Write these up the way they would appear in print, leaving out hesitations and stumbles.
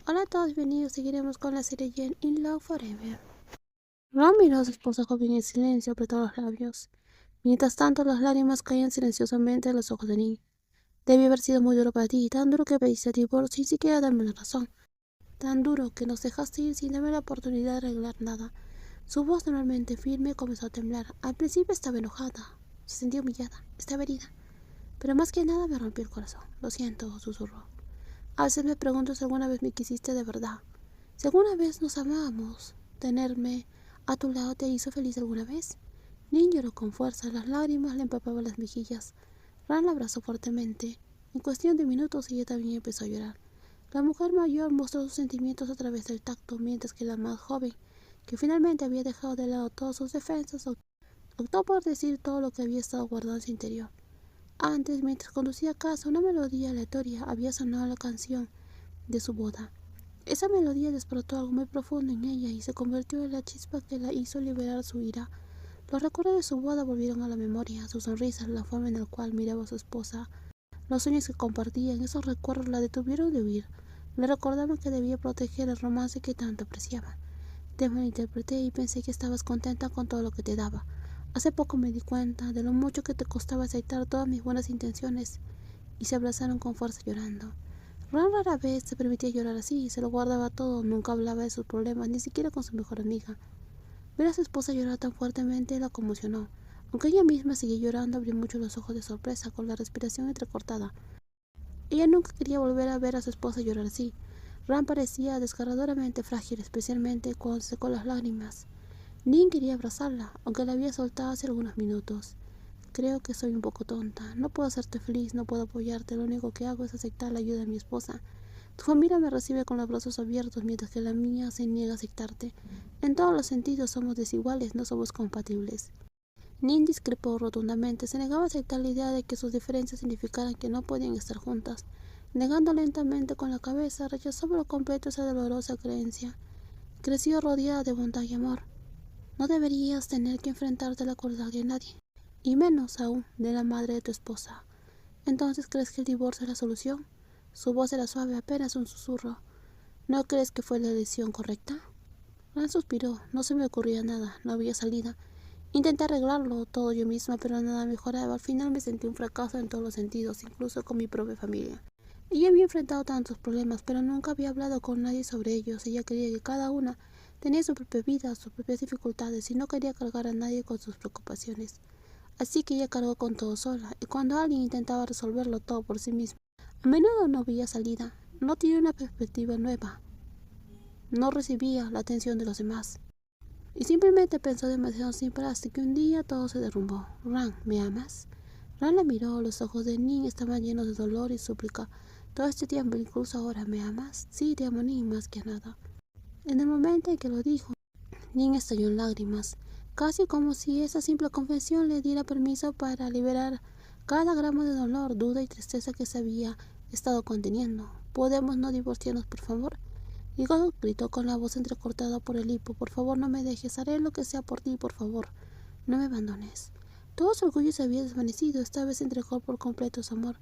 Hola a todos, bienvenidos. Seguiremos con la serie Jen in Love Forever. Ron miró a su esposa joven en silencio, apretó los labios. Mientras tanto, las lágrimas caían silenciosamente en los ojos de Nick. Debí haber sido muy duro para ti, tan duro que pediste divorcio sin siquiera darme la razón. Tan duro que nos dejaste ir sin darme la oportunidad de arreglar nada. Su voz normalmente firme comenzó a temblar. Al principio estaba enojada. Se sentía humillada. Estaba herida. Pero más que nada me rompió el corazón. Lo siento, susurró. A veces me pregunto si alguna vez me quisiste de verdad. Si alguna vez nos amábamos, tenerme a tu lado te hizo feliz alguna vez. Nin lloró con fuerza, las lágrimas le empapaban las mejillas. Ran la abrazó fuertemente. En cuestión de minutos ella también empezó a llorar. La mujer mayor mostró sus sentimientos a través del tacto, mientras que la más joven, que finalmente había dejado de lado todas sus defensas, optó por decir todo lo que había estado guardando en su interior. Antes, mientras conducía a casa, una melodía aleatoria había sonado la canción de su boda. Esa melodía despertó algo muy profundo en ella y se convirtió en la chispa que la hizo liberar su ira. Los recuerdos de su boda volvieron a la memoria, su sonrisa, la forma en la cual miraba a su esposa, los sueños que compartían. Esos recuerdos la detuvieron de huir. Le recordaban que debía proteger el romance que tanto apreciaba. Te malinterpreté y pensé que estabas contenta con todo lo que te daba. Hace poco me di cuenta de lo mucho que te costaba aceptar todas mis buenas intenciones. Y se abrazaron con fuerza llorando. Ron rara vez se permitía llorar así, se lo guardaba todo, nunca hablaba de sus problemas, ni siquiera con su mejor amiga. Ver a su esposa llorar tan fuertemente la conmocionó. Aunque ella misma seguía llorando, abrió mucho los ojos de sorpresa, con la respiración entrecortada. Ella nunca quería volver a ver a su esposa llorar así. Ran parecía desgarradoramente frágil, especialmente cuando secó las lágrimas. Nin quería abrazarla, aunque la había soltado hace algunos minutos. Creo que soy un poco tonta. No puedo hacerte feliz, no puedo apoyarte. Lo único que hago es aceptar la ayuda de mi esposa. Tu familia me recibe con los brazos abiertos, mientras que la mía se niega a aceptarte. En todos los sentidos somos desiguales, no somos compatibles. Nin discrepó rotundamente. Se negaba a aceptar la idea de que sus diferencias significaran que no podían estar juntas. Negando lentamente con la cabeza, rechazó por completo esa dolorosa creencia. Creció rodeada de bondad y amor. No deberías tener que enfrentarte a la crueldad de nadie, y menos aún de la madre de tu esposa. ¿Entonces crees que el divorcio es la solución? Su voz era suave, apenas un susurro. ¿No crees que fue la decisión correcta? Ran suspiró. No se me ocurría nada, no había salida. Intenté arreglarlo todo yo misma, pero nada mejoraba. Al final me sentí un fracaso en todos los sentidos, incluso con mi propia familia. Ella había enfrentado tantos problemas, pero nunca había hablado con nadie sobre ellos. Ella creía que cada una tenía su propia vida, sus propias dificultades, y no quería cargar a nadie con sus preocupaciones. Así que ella cargó con todo sola, y cuando alguien intentaba resolverlo todo por sí mismo, a menudo no veía salida, no tenía una perspectiva nueva, no recibía la atención de los demás. Y simplemente pensó demasiado simple hasta que un día todo se derrumbó. Ran, ¿me amas? Ran la miró, los ojos de Nin estaban llenos de dolor y súplica. Todo este tiempo, incluso ahora, ¿me amas? Sí, te amo, Nin, más que nada. En el momento en que lo dijo, Nin estalló en lágrimas, casi como si esa simple confesión le diera permiso para liberar cada gramo de dolor, duda y tristeza que se había estado conteniendo. ¿Podemos no divorciarnos, por favor? Y Godot gritó con la voz entrecortada por el hipo. Por favor, no me dejes, haré lo que sea por ti, por favor. No me abandones. Todo su orgullo se había desvanecido, esta vez entregó por completo su amor.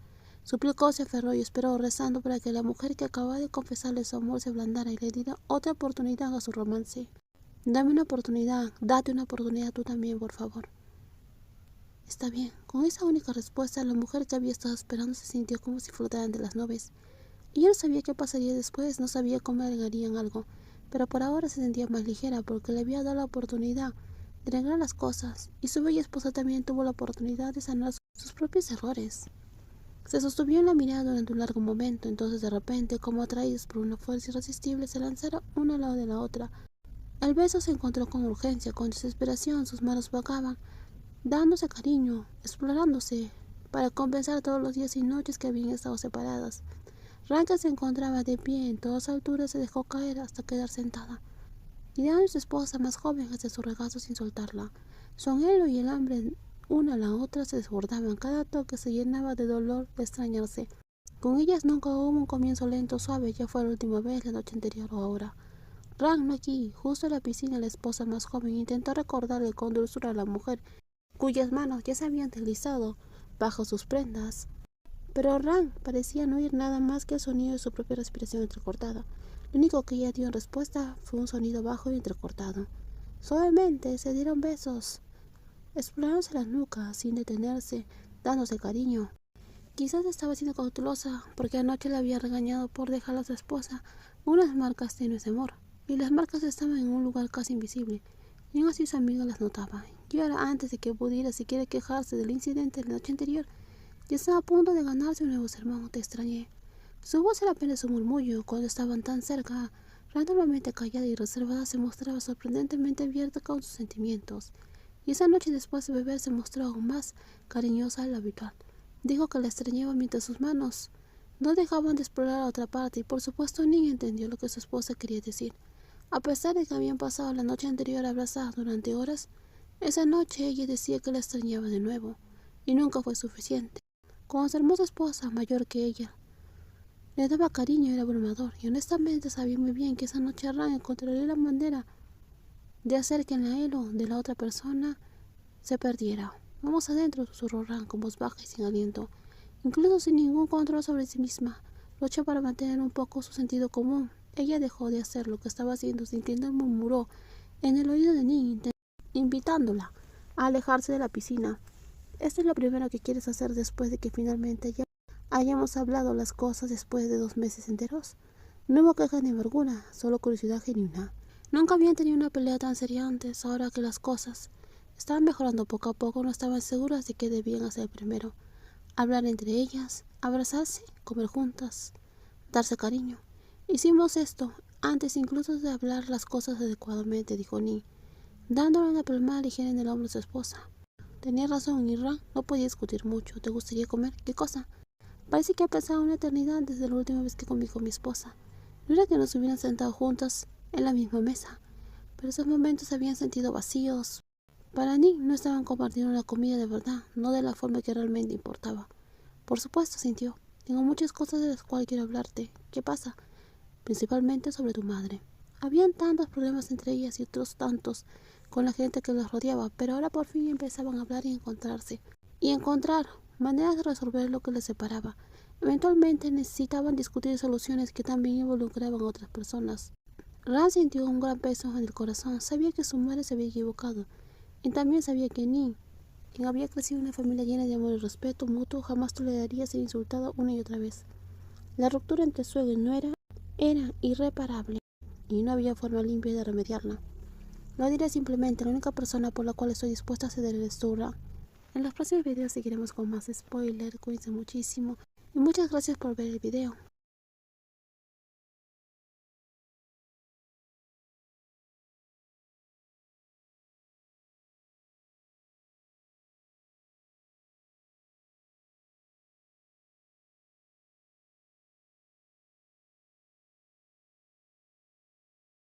Suplicó, se aferró y esperó, rezando para que la mujer que acababa de confesarle su amor se ablandara y le diera otra oportunidad a su romance. Dame una oportunidad, date una oportunidad tú también, por favor. Está bien. Con esa única respuesta, la mujer que había estado esperando se sintió como si flotara entre las nubes. Ella no sabía qué pasaría después, no sabía cómo agregarían algo, pero por ahora se sentía más ligera porque le había dado la oportunidad de arreglar las cosas, y su bella esposa también tuvo la oportunidad de sanar sus propios errores. Se sostuvo en la mirada durante un largo momento, entonces de repente, como atraídos por una fuerza irresistible, se lanzaron una al lado de la otra. El beso se encontró con urgencia, con desesperación, sus manos vagaban, dándose cariño, explorándose, para compensar todos los días y noches que habían estado separadas. Ranka se encontraba de pie en todas alturas, se dejó caer hasta quedar sentada, tirando a su esposa más joven hacia su regazo sin soltarla. Su anhelo y el hambre una a la otra se desbordaban, cada toque se llenaba de dolor de extrañarse. Con ellas nunca hubo un comienzo lento, suave, ya fue la última vez, la noche anterior o ahora. Ran, no aquí, justo en la piscina, la esposa más joven intentó recordarle con dulzura a la mujer, cuyas manos ya se habían deslizado bajo sus prendas. Pero Ran parecía no oír nada más que el sonido de su propia respiración entrecortada. Lo único que ella dio en respuesta fue un sonido bajo y entrecortado. Suavemente se dieron besos, explorándose las nucas sin detenerse, dándose cariño. Quizás estaba siendo cautelosa porque anoche la había regañado por dejar a su esposa unas marcas tenues de amor, y las marcas estaban en un lugar casi invisible, y aún así su amiga las notaba. Y ahora, antes de que pudiera siquiera quejarse del incidente de la noche anterior, ya estaba a punto de ganarse un nuevo sermón. Te extrañé. Su voz era apenas un murmullo cuando estaban tan cerca. Randommente callada y reservada, se mostraba sorprendentemente abierta con sus sentimientos, y esa noche, después de beber, se mostró aún más cariñosa de lo habitual. Dijo que la extrañaba mientras sus manos no dejaban de explorar a otra parte, y por supuesto Ning entendió lo que su esposa quería decir. A pesar de que habían pasado la noche anterior abrazadas durante horas, esa noche ella decía que la extrañaba de nuevo, y nunca fue suficiente. Con su hermosa esposa, mayor que ella, le daba cariño y era abrumador, y honestamente sabía muy bien que esa noche Ran encontraría la manera de hacer que el anhelo de la otra persona se perdiera. Vamos adentro, susurró Ran con voz baja y sin aliento. Incluso sin ningún control sobre sí misma, lucha para mantener un poco su sentido común. Ella dejó de hacer lo que estaba haciendo, se inclinó y murmuró en el oído de Ning, invitándola a alejarse de la piscina. Esto es lo primero que quieres hacer después de que finalmente ya hayamos hablado las cosas después de 2 meses enteros. No hubo queja ni amargura, solo curiosidad genuina. Nunca habían tenido una pelea tan seria antes. Ahora que las cosas estaban mejorando poco a poco, no estaban seguras de qué debían hacer primero. Hablar entre ellas, abrazarse, comer juntas, darse cariño. Hicimos esto antes incluso de hablar las cosas adecuadamente, dijo Ni, dándole una palmada ligera en el hombro a su esposa. Tenía razón, Irra, no podía discutir mucho. ¿Te gustaría comer? ¿Qué cosa? Parece que ha pasado una eternidad desde la última vez que comí con mi esposa. No era que nos hubieran sentado juntas en la misma mesa, pero esos momentos se habían sentido vacíos. Para Nick no estaban compartiendo la comida de verdad, no de la forma que realmente importaba. Por supuesto, sintió. Tengo muchas cosas de las cuales quiero hablarte. ¿Qué pasa? Principalmente sobre tu madre. Habían tantos problemas entre ellas y otros tantos con la gente que los rodeaba, pero ahora por fin empezaban a hablar y encontrarse. Y encontrar maneras de resolver lo que les separaba. Eventualmente necesitaban discutir soluciones que también involucraban a otras personas. Ran sintió un gran peso en el corazón. Sabía que su madre se había equivocado. Y también sabía que Ning, quien había crecido en una familia llena de amor y respeto mutuo, jamás toleraría ser insultado una y otra vez. La ruptura entre suegro y nuera era irreparable, y no había forma limpia de remediarla. Lo diré simplemente, la única persona por la cual estoy dispuesta a ceder es tú, Ran. En los próximos videos seguiremos con más spoilers. Cuídense muchísimo y muchas gracias por ver el video.